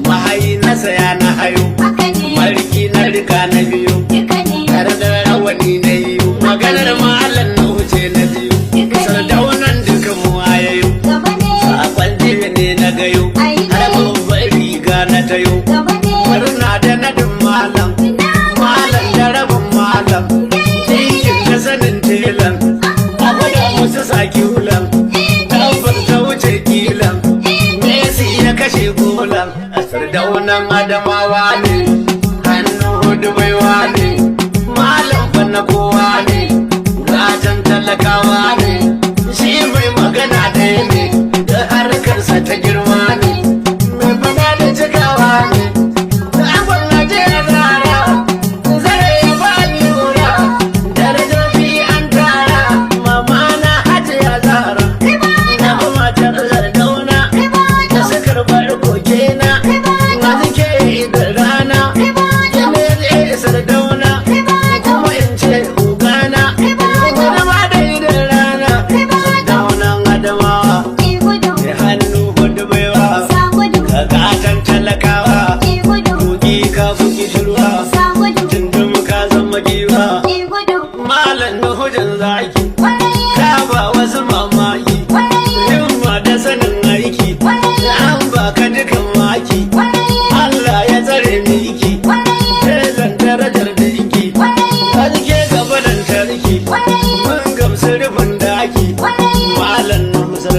mahayi na saya na hayo mariki na rika na biyu tare da rawani na yi maganar malam na wuce na biyu sardaunan duka mu ayayo sakon jiya ne na gayo har babbar riga na tayo murna da nadin malam da rabin malam cikin ka sanin telan abu da musu saki hulan tabbas ta wuce kilan Messi ya kashe golan sardaunan adamawa ne hannu hudu baiwa ne malam fanna kowa ne gatan talakawa ne shi mai magana ɗaya ne da harkarsa ta girma ne mai fada da cikawa ne da abin aje ya zara zare ya ba lura darajoji an tara mama na hajiya zara na matar zardauna da sakar barko kena na zike da rana jami'ai sardauna kuma in ce ugana wani ma da idan rana sardaunan adamawa ya hannu hudu baiwa ka gatan talakawa bugi ka bugi shirwa tundum ka zama giwa malam na hujjan zaki ka ba wasu mamaki himma da sanin aiki an baka dukan maki Allah ya tsare miki telan darajar dinki halke gaba lantarki mun gamsu rufin daki malam na musar